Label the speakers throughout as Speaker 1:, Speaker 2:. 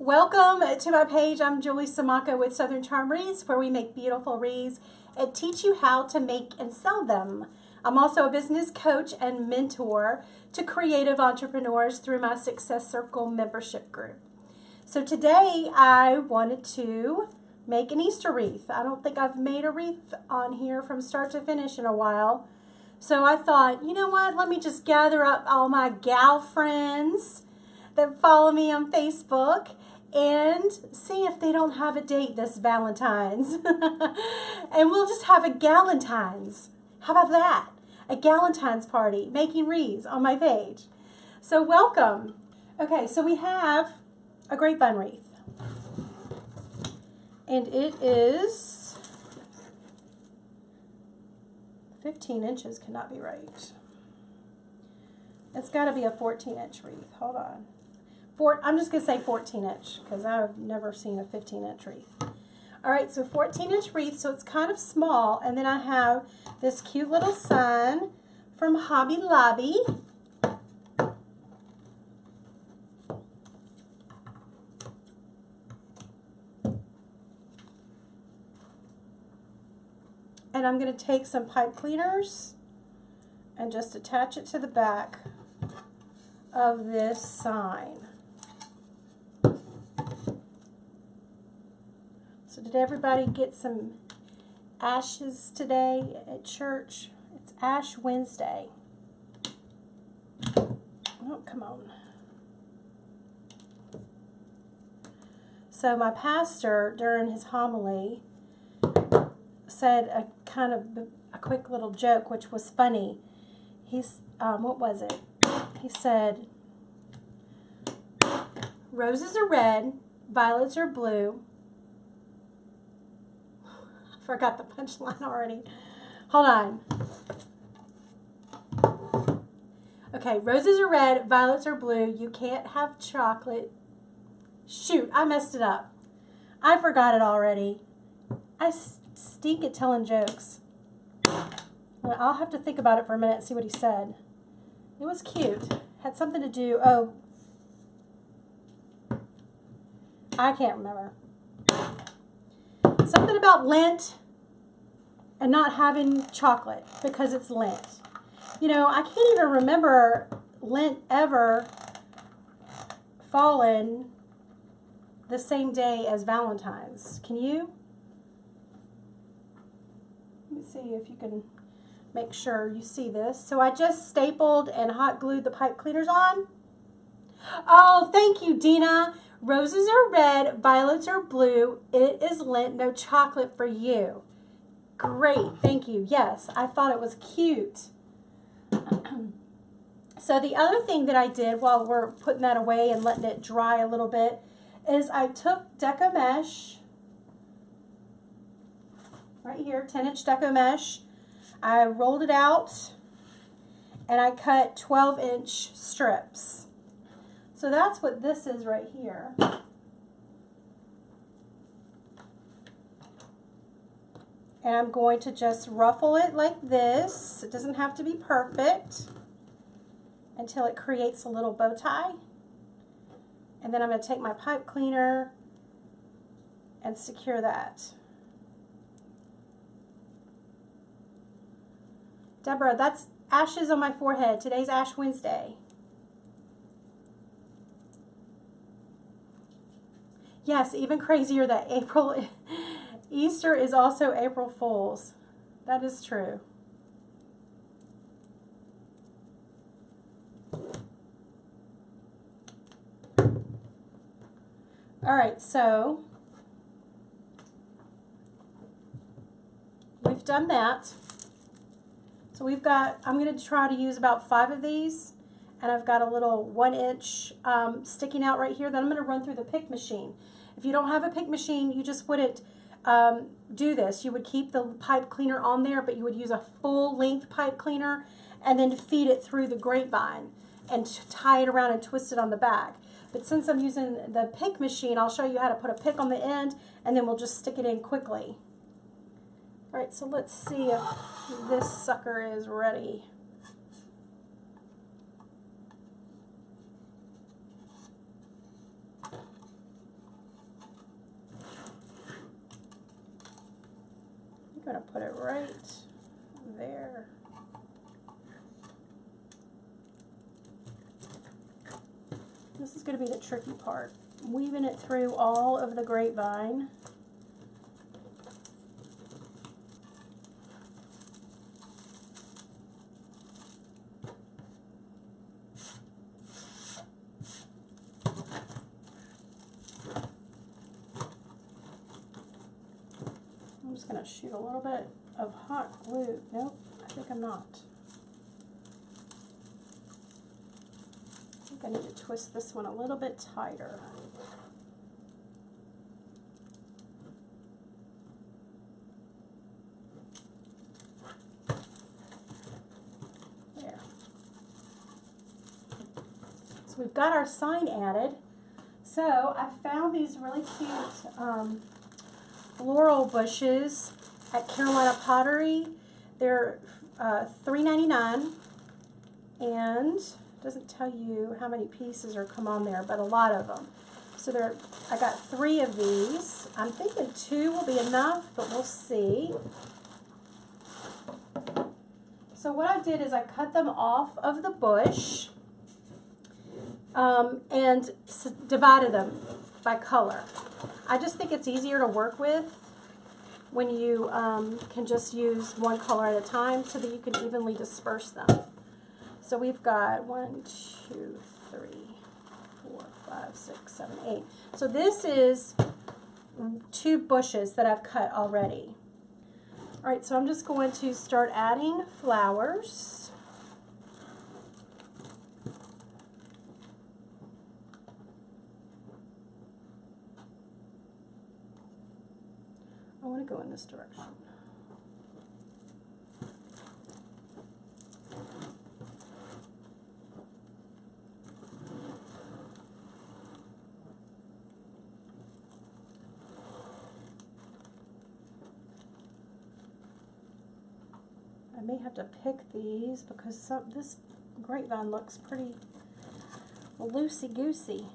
Speaker 1: Welcome to my page. I'm Julie Samaka with Southern Charm Wreaths, where we make beautiful wreaths and teach you how to make and sell them. I'm also a business coach and mentor to creative entrepreneurs through my Success Circle membership group. So today I wanted to make an Easter wreath. I don't think I've made a wreath on here from start to finish in a while. So I thought, you know what, let me just gather up all my gal friends that follow me on Facebook and see if they don't have a date this Valentine's. And we'll just have a Galentine's. How about that? A Galentine's party, making wreaths on my page. So welcome. Okay, so we have a grapevine wreath. And it is 15 inches, cannot be right. It's got to be a 14-inch wreath. Hold on. I'm just going to say 14-inch because I've never seen a 15-inch wreath. All right, so 14-inch wreath, so it's kind of small. And then I have this cute little sun from Hobby Lobby. And I'm going to take some pipe cleaners and just attach it to the back of this sign. So did everybody get some ashes today at church? It's Ash Wednesday. Oh, come on. So my pastor, during his homily, said a quick little joke, which was funny. He's, what was it? He said, roses are red, violets are blue. I forgot the punchline already. Hold on. Okay, roses are red, violets are blue. You can't have chocolate. Shoot, I messed it up. I forgot it already. I stink at telling jokes. I'll have to think about it for a minute and see what he said. It was cute. Had something to do, I can't remember. Something about Lent and not having chocolate because it's Lent. You know, I can't even remember Lent ever falling the same day as Valentine's. Can you? Let me see if you can make sure you see this. So I just stapled and hot glued the pipe cleaners on. Oh, thank you, Dina. Roses are red, violets are blue. It is Lent, no chocolate for you. Great, thank you. Yes, I thought it was cute. So the other thing that I did while we're putting that away and letting it dry a little bit is I took deco mesh, right here, 10-inch deco mesh. I rolled it out and I cut 12-inch strips. So that's what this is right here. And I'm going to just ruffle it like this. It doesn't have to be perfect until it creates a little bow tie. And then I'm going to take my pipe cleaner and secure that. Deborah, that's ashes on my forehead. Today's Ash Wednesday. Yes, even crazier that Easter is also April Fool's. That is true. All right, so we've done that. So we've got, I'm going to try to use about 5 of these. And I've got a little 1-inch sticking out right here that I'm going to run through the pick machine. If you don't have a pick machine, you just wouldn't do this. You would keep the pipe cleaner on there, but you would use a full-length pipe cleaner and then feed it through the grapevine and tie it around and twist it on the back. But since I'm using the pick machine, I'll show you how to put a pick on the end, and then we'll just stick it in quickly. All right, so let's see if this sucker is ready. put it right there. This is going to be the tricky part. Weaving it through all of the grapevine. I'm just going to shoot a little bit of hot glue. Nope, I think I'm not. I think I need to twist this one a little bit tighter. There. So we've got our sign added. So I found these really cute floral bushes at Carolina Pottery. They're $3.99, and it doesn't tell you how many pieces are come on there, but a lot of them. So I got 3 of these. I'm thinking 2 will be enough, but we'll see. So what I did is I cut them off of the bush and divided them by color. I just think it's easier to work with when you can just use one color at a time so that you can evenly disperse them. So we've got 1, 2, 3, 4, 5, 6, 7, 8. So this is 2 bushes that I've cut already. All right, so I'm just going to start adding flowers. I want to go in this direction. I may have to pick these because this grapevine looks pretty loosey-goosey.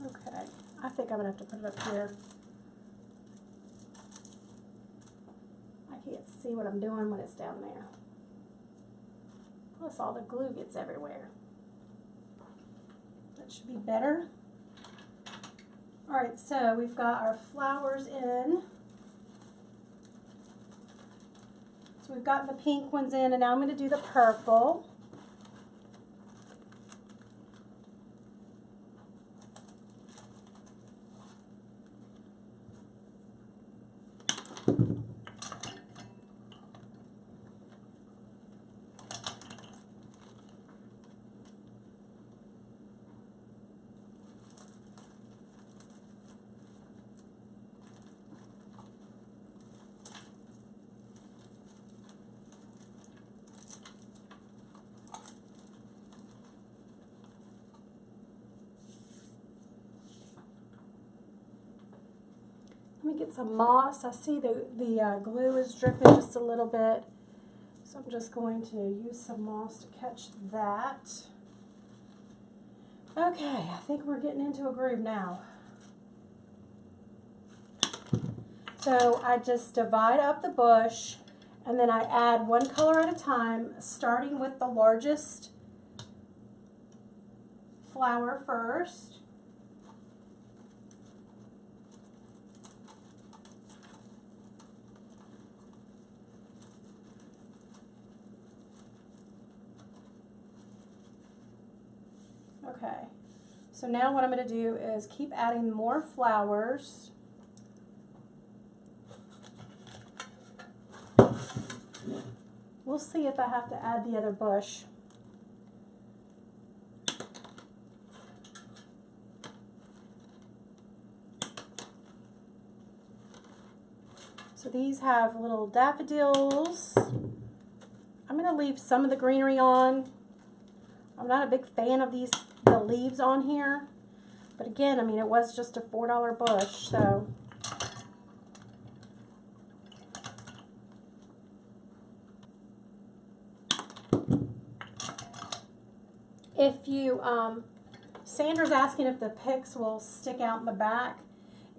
Speaker 1: Okay, I think I'm going to have to put it up here. I can't see what I'm doing when it's down there. Plus all the glue gets everywhere. That should be better. Alright, so we've got our flowers in. So we've got the pink ones in, and now I'm going to do the purple. Let me get some moss. I see the glue is dripping just a little bit. So I'm just going to use some moss to catch that. Okay, I think we're getting into a groove now. So I just divide up the bush, and then I add one color at a time, starting with the largest flower first. Okay, so now what I'm going to do is keep adding more flowers. We'll see if I have to add the other bush. So these have little daffodils. I'm going to leave some of the greenery on. I'm not a big fan of the leaves on here. But again, I mean, it was just a $4 bush, so. If you, Sandra's asking if the picks will stick out in the back.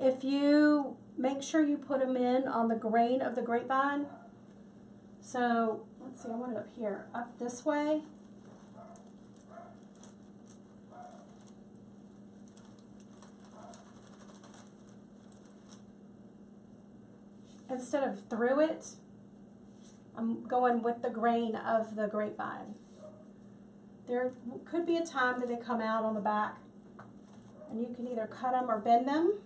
Speaker 1: If you make sure you put them in on the grain of the grapevine. So, let's see, I want it up here, up this way. Instead of through it, I'm going with the grain of the grapevine. There could be a time that they come out on the back, and you can either cut them or bend them.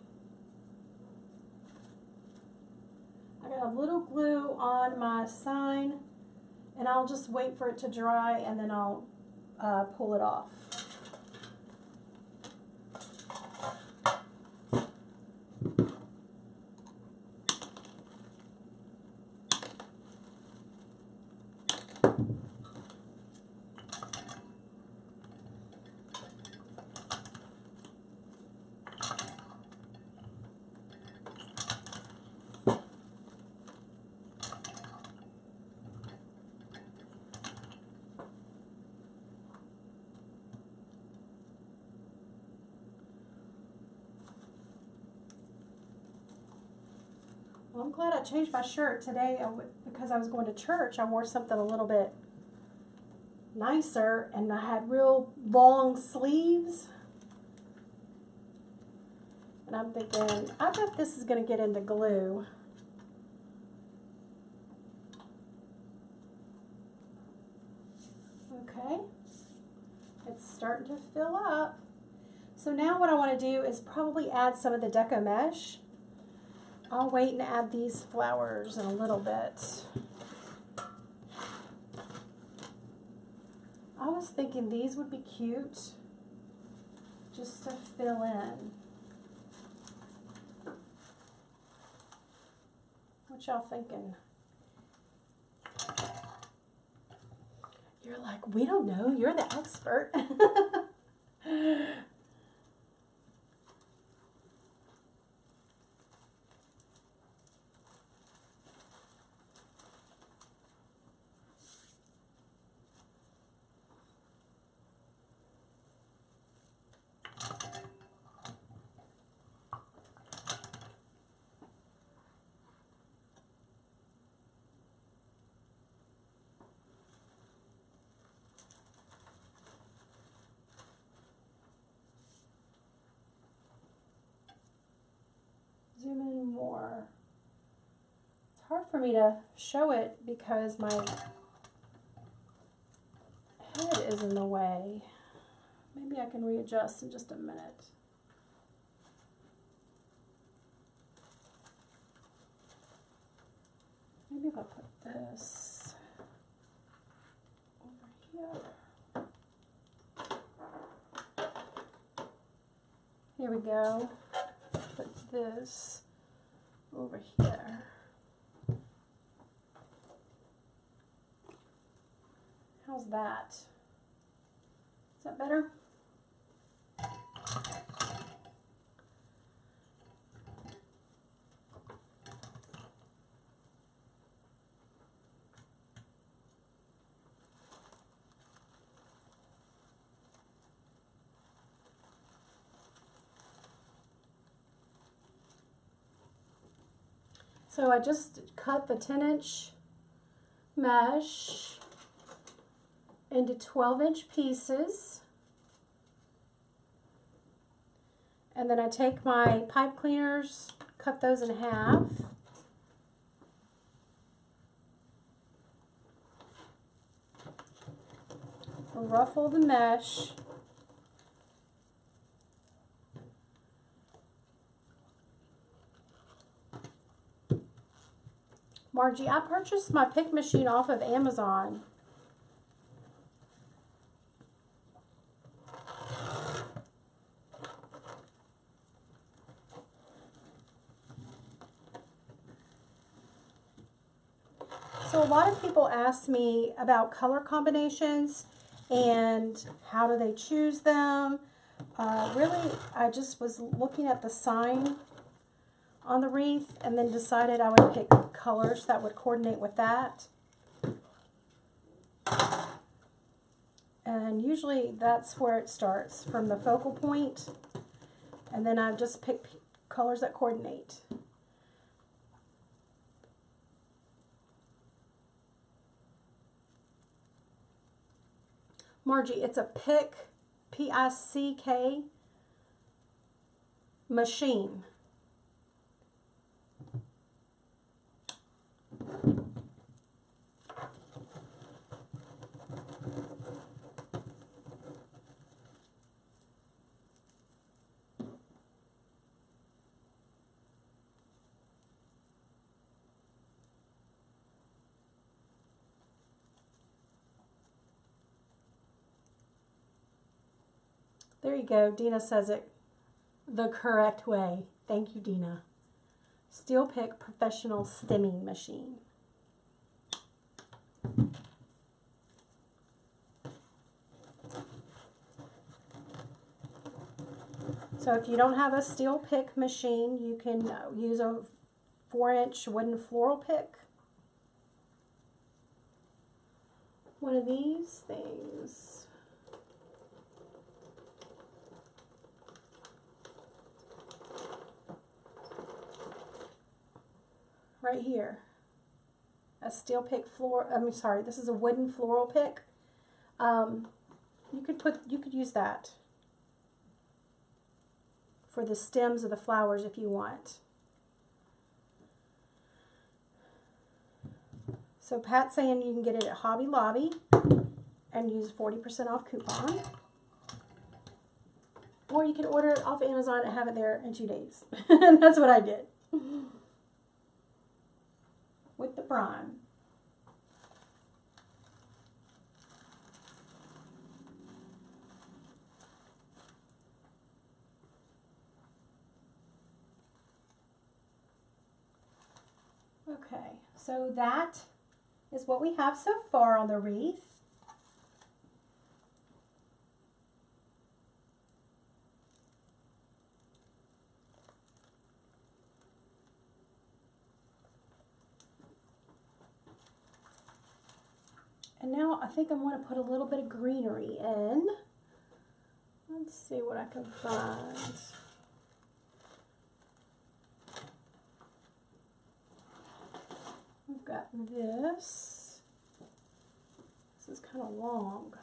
Speaker 1: I got a little glue on my sign, and I'll just wait for it to dry, and then I'll pull it off. Well, I'm glad I changed my shirt today because I was going to church. I wore something a little bit nicer, and I had real long sleeves. And I'm thinking, I bet this is going to get into glue. Okay, it's starting to fill up. So now what I want to do is probably add some of the deco mesh. I'll wait and add these flowers in a little bit. I was thinking these would be cute just to fill in. What y'all thinking? You're like, we don't know, you're the expert. Zoom in more. It's hard for me to show it because my head is in the way. Maybe I can readjust in just a minute. Maybe if I put this over here. Here we go. Put this over here. How's that? Is that better? So I just cut the 10-inch mesh into 12-inch pieces. And then I take my pipe cleaners, cut those in half. Ruffle the mesh. Margie, I purchased my pick machine off of Amazon. So a lot of people ask me about color combinations and how do they choose them. Really, I just was looking at the sign on the wreath and then decided I would pick colors that would coordinate with that. And usually that's where it starts, from the focal point, and then I just pick colors that coordinate. Margie, it's a pick, P-I-C-K, machine. There you go. Dina says it the correct way. Thank you, Dina. Steel pick professional stemming machine. So if you don't have a steel pick machine, you can use a 4-inch wooden floral pick. One of these things. Right here. A steel pick this is a wooden floral pick. You could use that for the stems of the flowers if you want. So Pat's saying you can get it at Hobby Lobby and use 40% off coupon. Or you can order it off Amazon and have it there in 2 days. And that's what I did. With the Prime. Okay, so that is what we have so far on the wreath. And now I think I want to put a little bit of greenery in. Let's see what I can find. We've got this. This is kind of long.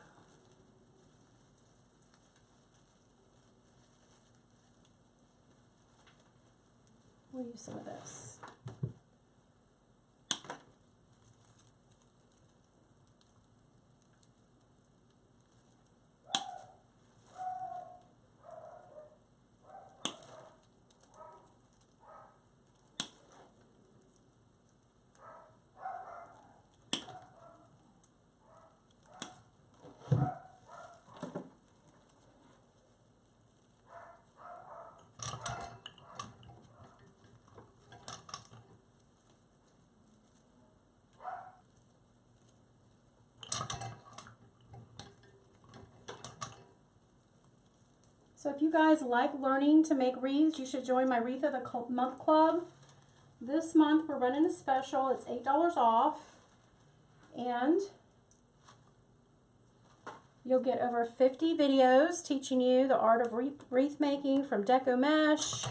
Speaker 1: We'll use some of this. So if you guys like learning to make wreaths, you should join my Wreath of the Month Club. This month we're running a special. It's $8 off. And you'll get over 50 videos teaching you the art of wreath making, from deco mesh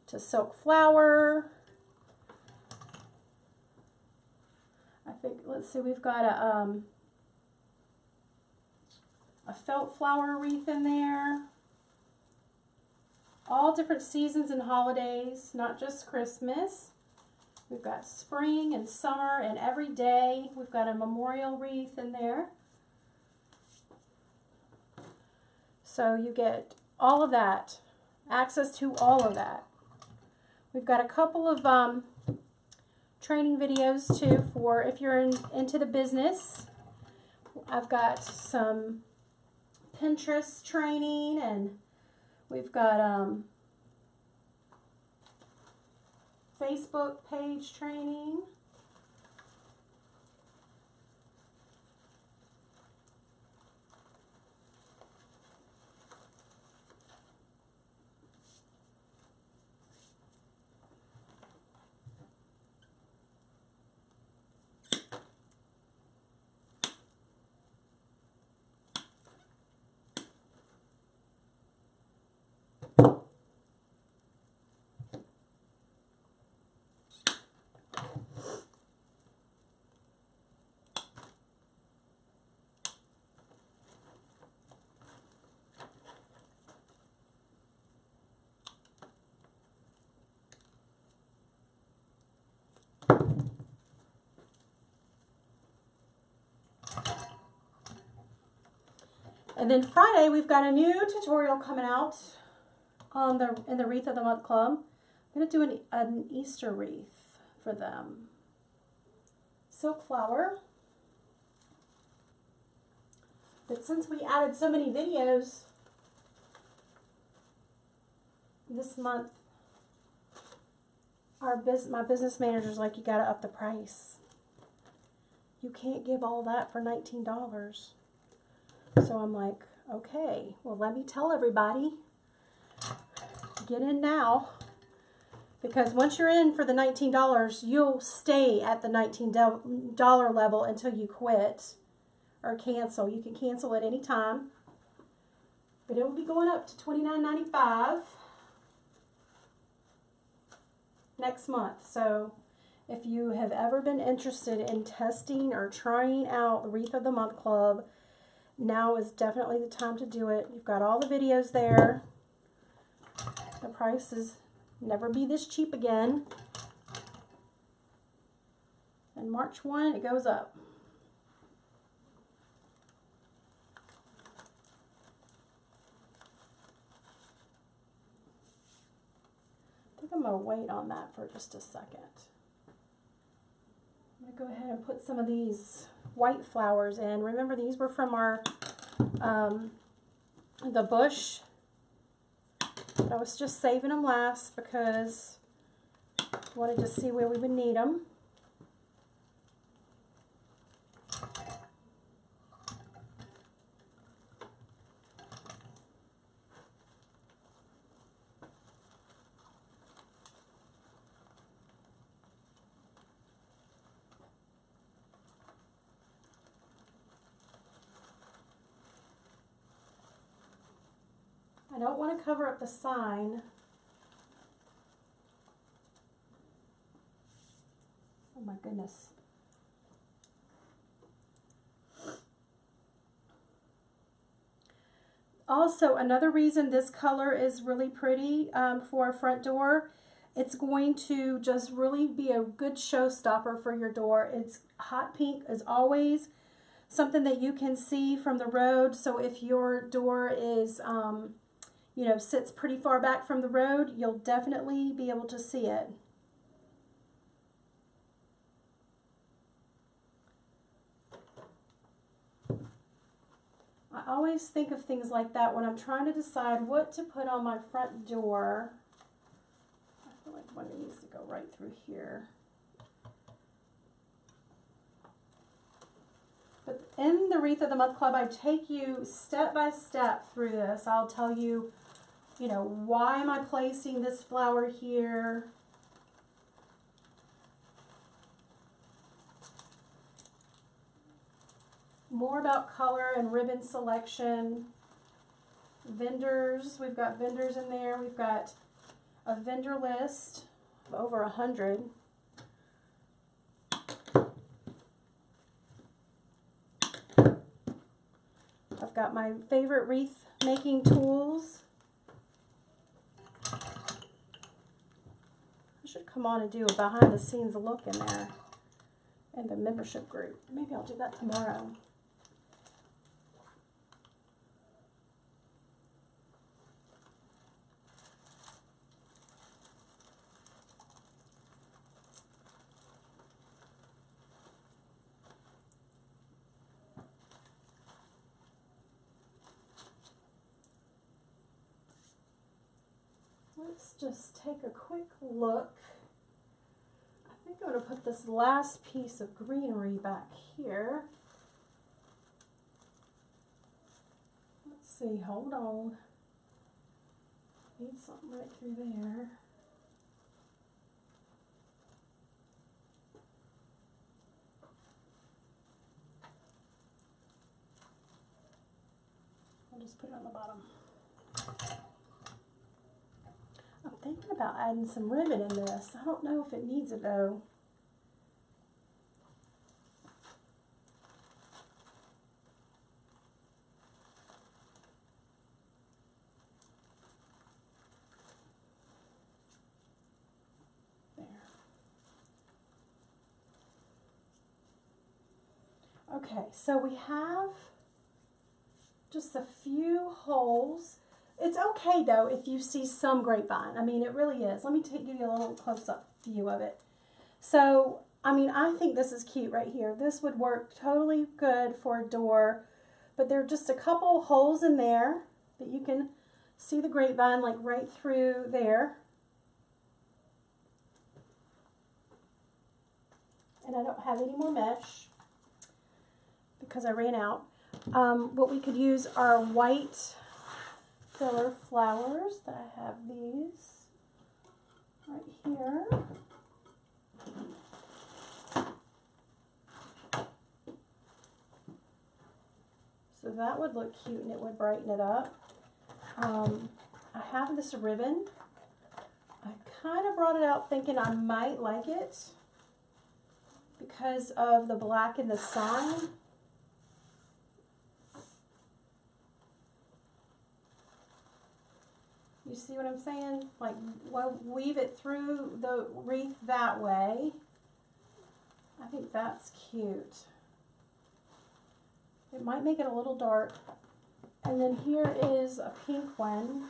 Speaker 1: to silk flower think, let's see, we've got a felt flower wreath in there. All different seasons and holidays, not just Christmas. We've got spring and summer and every day. We've got a memorial wreath in there. So you get all of that, access to all of that. We've got a couple of training videos too for if you're into the business. I've got some Pinterest training, and we've got Facebook page training. And then Friday, we've got a new tutorial coming out on in the Wreath of the Month Club. I'm going to do an Easter wreath for them. Silk flower. But since we added so many videos this month, my business manager's like, you got to up the price. You can't give all that for $19. So I'm like, okay, well, let me tell everybody, get in now, because once you're in for the $19, you'll stay at the $19 level until you quit or cancel. You can cancel at any time, but it will be going up to $29.95 next month. So if you have ever been interested in testing or trying out the Wreath of the Month Club, now is definitely the time to do it. You've got all the videos there. The prices never be this cheap again. And March 1, it goes up. I think I'm going to wait on that for just a second. I'm going to go ahead and put some of these white flowers in. Remember, these were from our the bush. But I was just saving them last because I wanted to see where we would need them. I don't want to cover up the sign. Oh my goodness. Also, another reason this color is really pretty for a front door, it's going to just really be a good showstopper for your door. It's hot pink as always, something that you can see from the road. So if your door is you know, sits pretty far back from the road, you'll definitely be able to see it. I always think of things like that when I'm trying to decide what to put on my front door. I feel like one needs to go right through here. But in the Wreath of the Month Club, I take you step by step through this. I'll tell you, you know, why am I placing this flower here? More about color and ribbon selection. Vendors, we've got vendors in there. We've got a vendor list of over 100. I've got my favorite wreath making tools. I should come on and do a behind the scenes look in there in the membership group. Maybe I'll do that tomorrow. Let's just take a quick look. I think I'm going to put this last piece of greenery back here. Let's see, hold on. Need something right through there. I'll just put it on the bottom. I'm thinking about adding some ribbon in this. I don't know if it needs it though. There. Okay, so we have just a few holes. It's okay though if you see some grapevine. I mean, it really is. Let me give you a little close-up view of it. So, I mean, I think this is cute right here. This would work totally good for a door, but there are just a couple holes in there that you can see the grapevine like right through there. And I don't have any more mesh because I ran out. What we could use are white filler flowers. That I have these right here. So that would look cute and it would brighten it up. I have this ribbon. I kind of brought it out thinking I might like it because of the black in the sign. You see what I'm saying? Like, well, weave it through the wreath that way. I think that's cute. It might make it a little dark. And then here is a pink one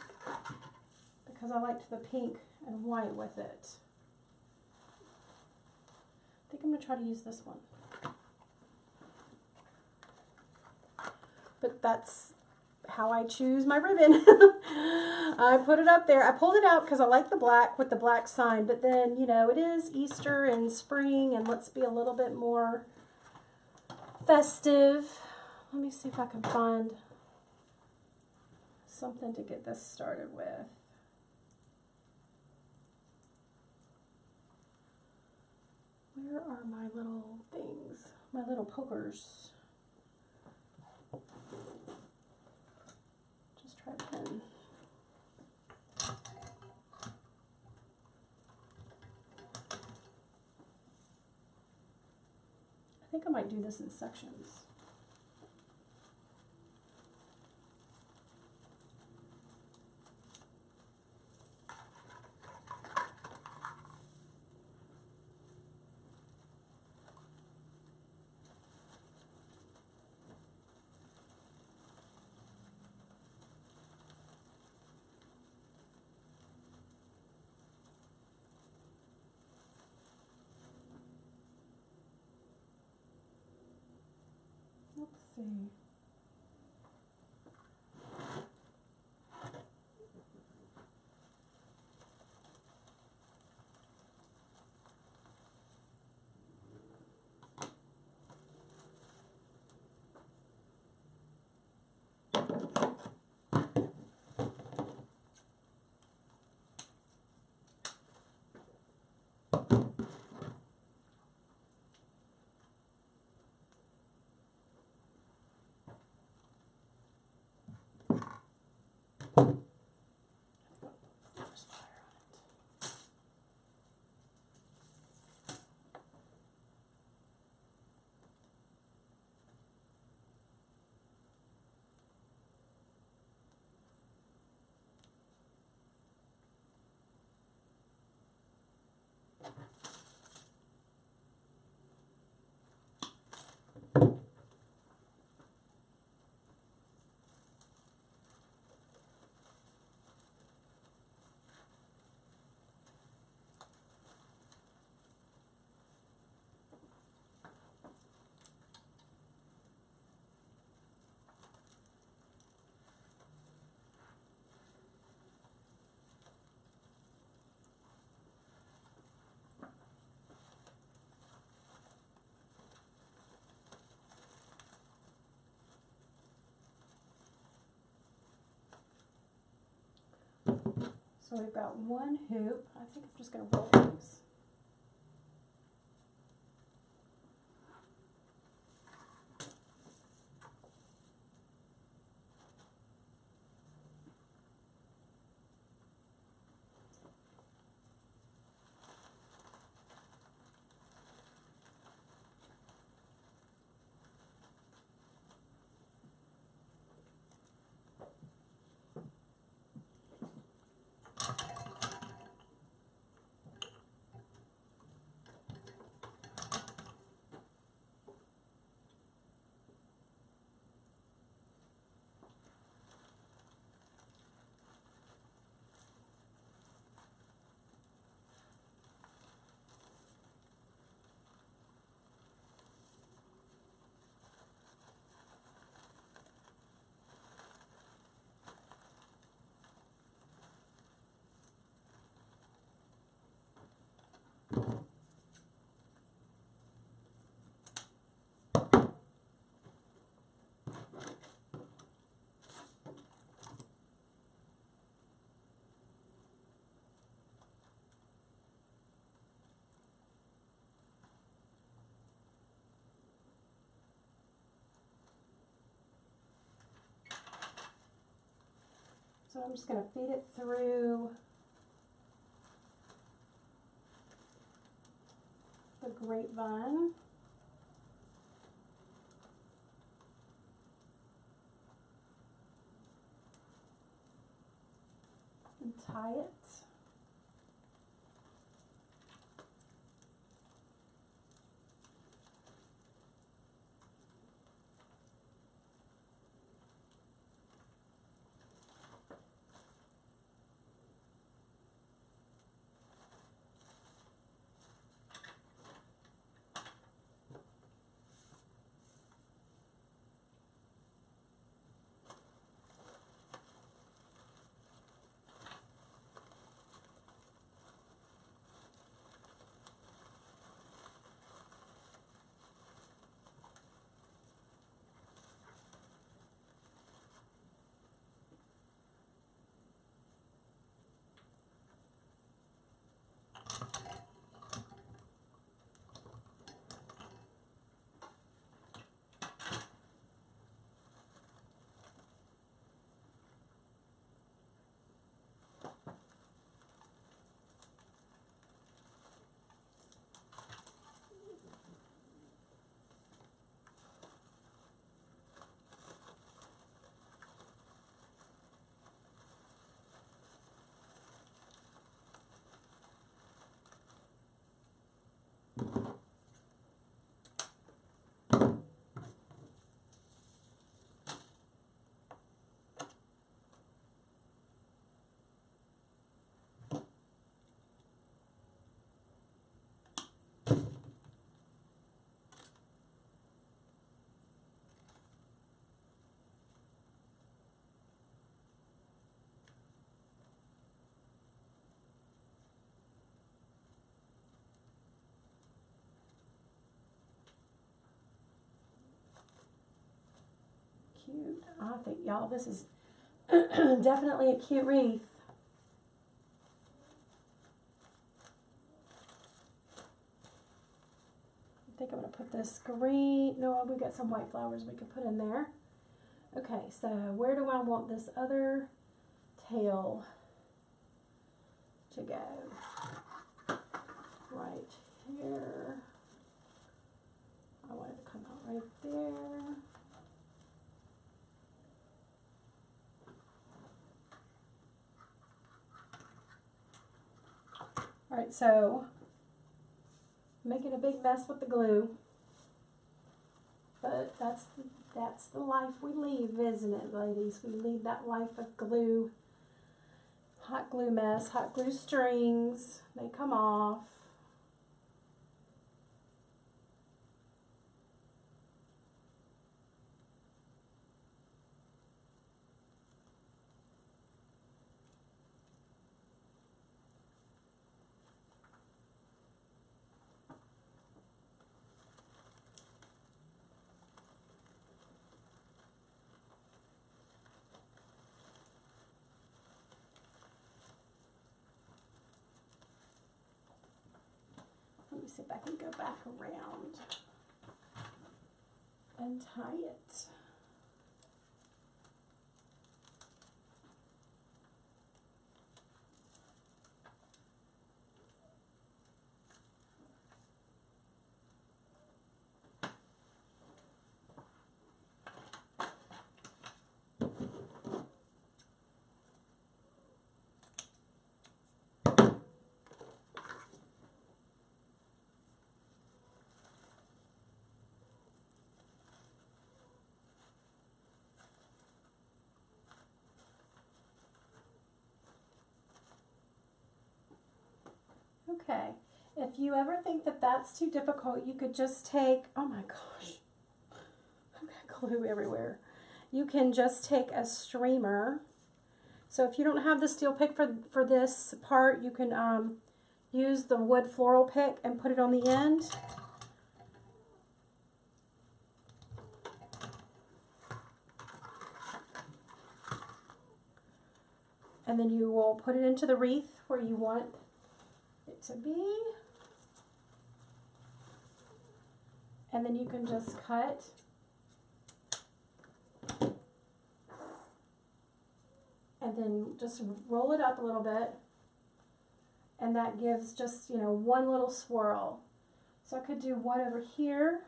Speaker 1: because I liked the pink and white with it. I think I'm going to try to use this one. But that's how I choose my ribbon. I put it up there. I pulled it out because I like the black with the black sign, but then, you know, it is Easter and spring, and let's be a little bit more festive. Let me see if I can find something to get this started with. Where are my little things? My little pokers. Try a pen. I think I might do this in sections. Let's see. So we've got one hoop. I think I'm just going to roll it loose. So I'm just going to feed it through the grapevine. And tie it. Cute. I think, y'all, this is definitely a cute wreath. I think I'm going to put this green. No, we've got some white flowers we could put in there. Okay, so where do I want this other tail to go? Right here. I want it to come out right there. All right, so making a big mess with the glue, but that's the life we lead, isn't it, ladies? We lead that life of glue, hot glue mess, hot glue strings. They come off. me see if I can go back around and tie it. Okay, if you ever think that that's too difficult, you could just take, oh my gosh, I've got glue everywhere. You can just take a streamer. So if you don't have the steel pick for this part, you can use the wood floral pick and put it on the end. And then you will put it into the wreath where you want it to be. And then you can just cut. And then just roll it up a little bit. And that gives just, you know, one little swirl. So I could do one over here.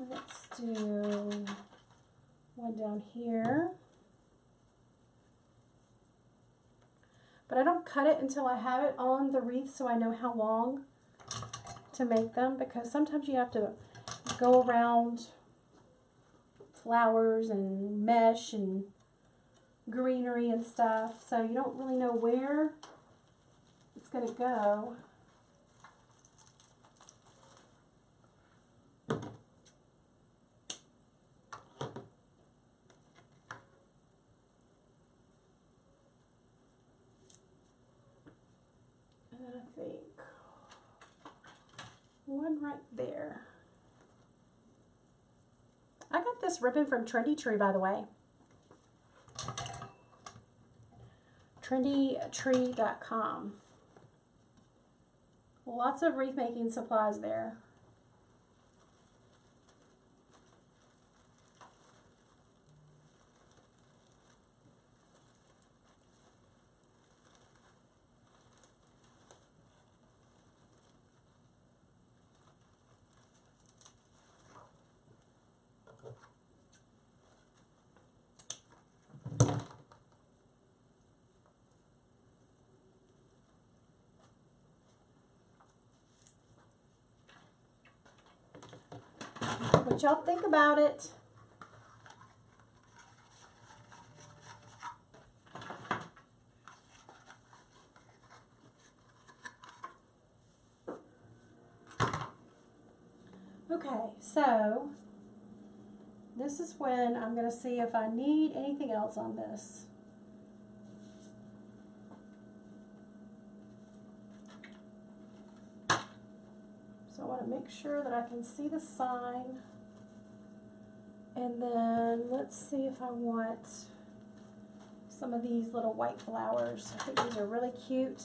Speaker 1: Let's do one down here. But I don't cut it until I have it on the wreath so I know how long to make them, because sometimes you have to go around flowers and mesh and greenery and stuff, so you don't really know where it's going to go. And I think one right there. I got this ribbon from Trendy Tree, by the way. trendytree.com. Lots of wreath making supplies there. What y'all think about it? Okay, so this is when I'm going to see if I need anything else on this. So I want to make sure that I can see the sign. And then let's see if I want some of these little white flowers. I think these are really cute.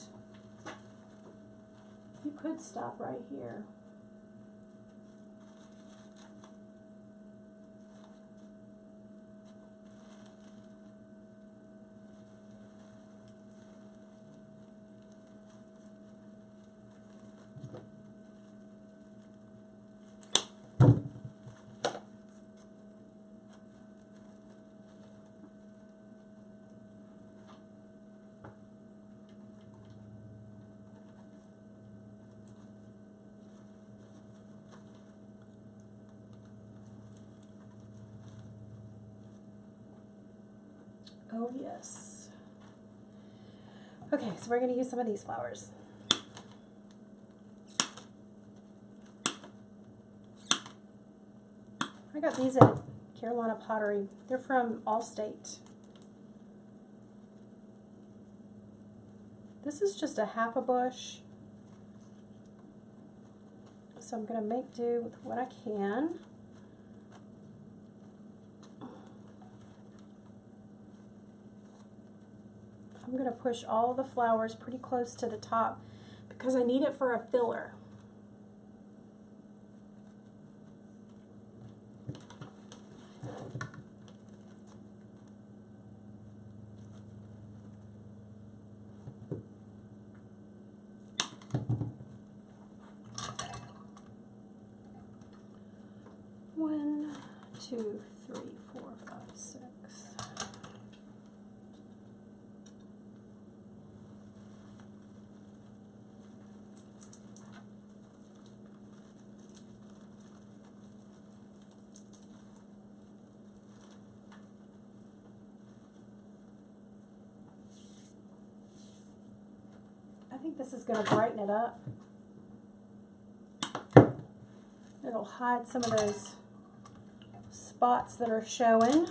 Speaker 1: You could stop right here. Oh yes. Okay, so we're going to use some of these flowers. I got these at Carolina Pottery. They're from Allstate. This is just a half a bush. So I'm going to make do with what I can. I'm going to push all the flowers pretty close to the top because I need it for a filler. One, two, three, 4, 5, 6. I think this is going to brighten it up. It'll hide some of those spots that are showing.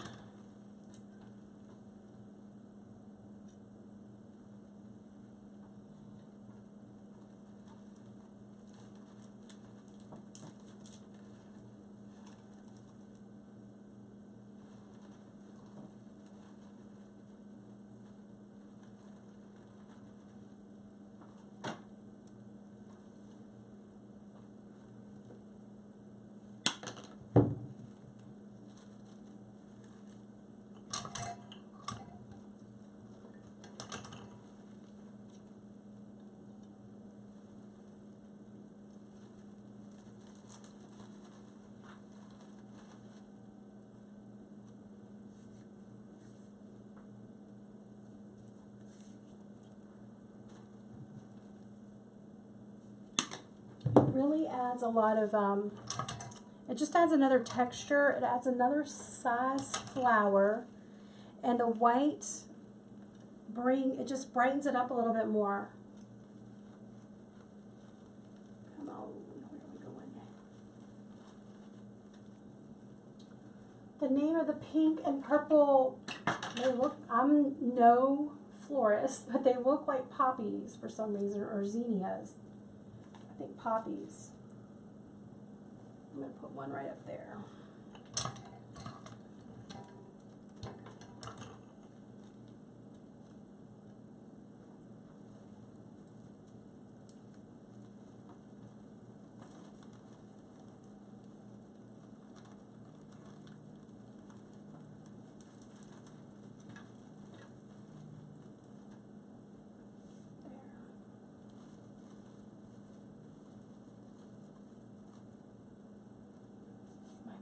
Speaker 1: It really adds a lot of, it just adds another texture. It adds another size flower. And the white it just brightens it up a little bit more. Come on, where are we going? The name of the pink and purple, they look, I'm no florist, but they look like poppies for some reason, or zinnias. I think poppies. I'm going to put one right up there.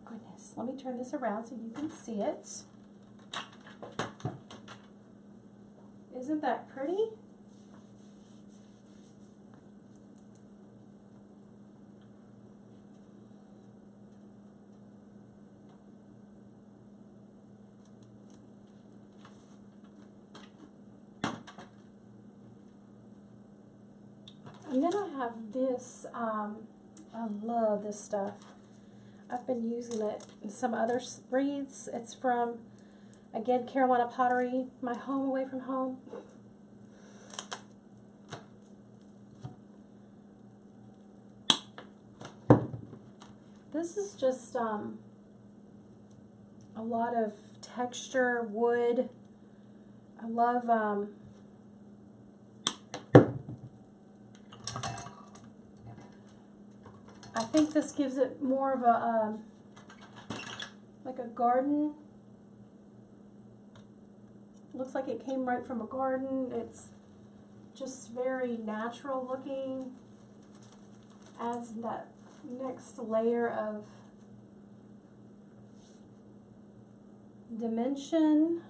Speaker 1: Goodness, let me turn this around so you can see it. Isn't that pretty? I'm gonna have this, I love this stuff. I've been using it in some other wreaths. It's from, again, Carolina Pottery, my home away from home. This is just a lot of texture, wood. I love I think this gives it more of a, like a garden. Looks like it came right from a garden. It's just very natural looking. Adds that next layer of dimension.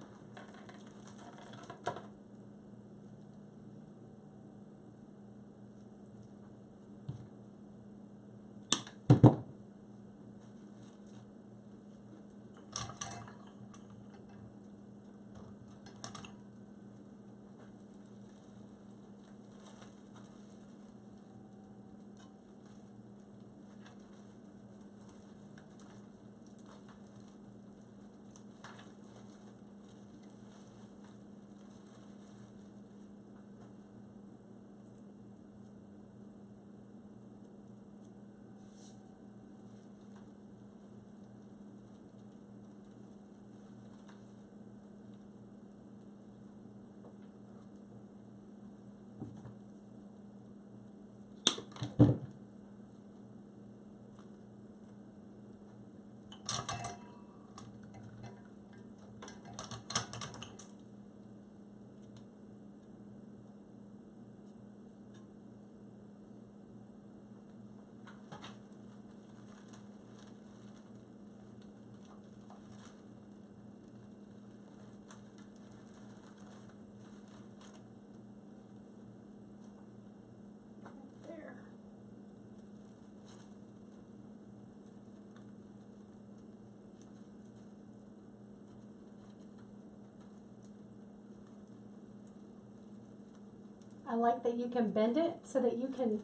Speaker 1: I like that you can bend it so that you can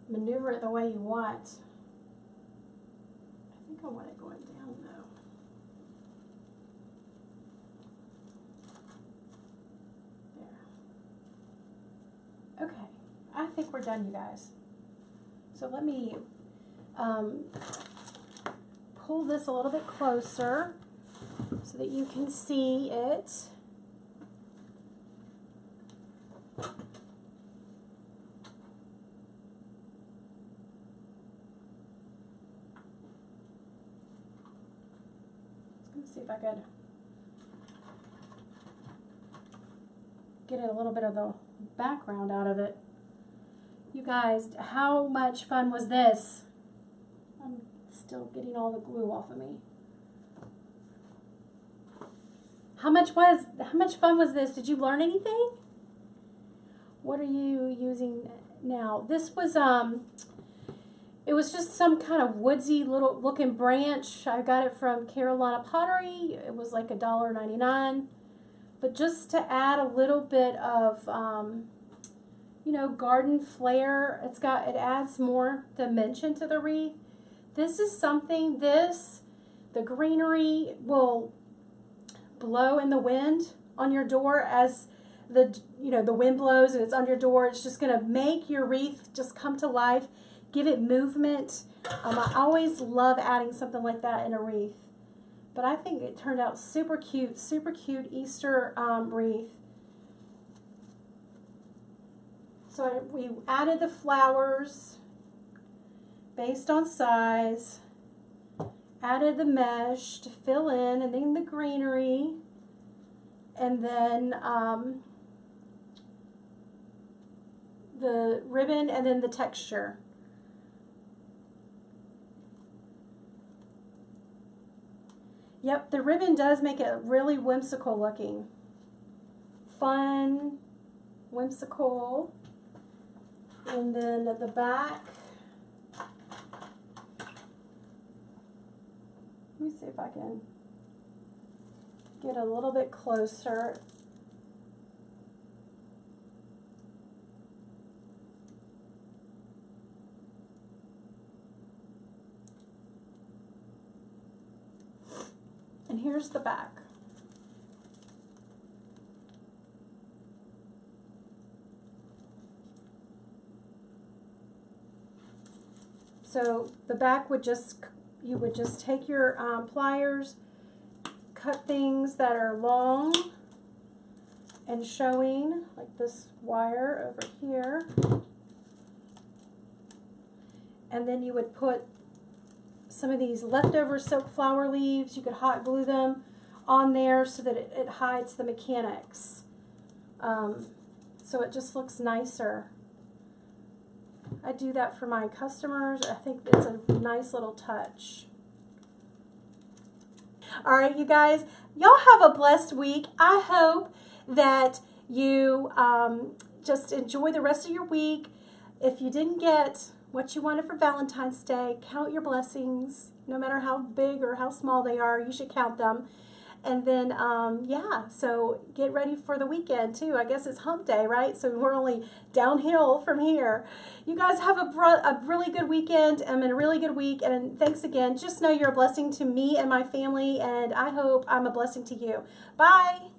Speaker 1: maneuver it the way you want. I think I want it going down though. There. Okay, I think we're done, you guys. So let me pull this a little bit closer so that you can see it. See if I could get a little bit of the background out of it. You guys, how much fun was this? I'm still getting all the glue off of me. How much fun was this? Did you learn anything? What are you using now? This was it was just some kind of woodsy little looking branch. I got it from Carolina Pottery. It was like $1.99. But just to add a little bit of, you know, garden flair, it adds more dimension to the wreath. This is something, the greenery will blow in the wind on your door as the wind blows and it's on your door. It's just going to make your wreath just come to life. Give it movement. I always love adding something like that in a wreath. But I think it turned out super cute Easter wreath. So we added the flowers based on size, added the mesh to fill in, and then the greenery, and then the ribbon, and then the texture. Yep, the ribbon does make it really whimsical looking. Fun, whimsical. And then at the back, let me see if I can get a little bit closer. And here's the back. So the back would you would just take your pliers, cut things that are long and showing, like this wire over here. And then you would put some of these leftover silk flower leaves. You could hot glue them on there so that it hides the mechanics. So it just looks nicer. I do that for my customers. I think it's a nice little touch. All right, you guys, y'all have a blessed week. I hope that you just enjoy the rest of your week. If you didn't get what you wanted for Valentine's Day, count your blessings. No matter how big or how small they are, you should count them. And then, yeah, so get ready for the weekend, too. I guess it's hump day, right? So we're only downhill from here. You guys have a really good weekend and a really good week. And thanks again. Just know you're a blessing to me and my family, and I hope I'm a blessing to you. Bye.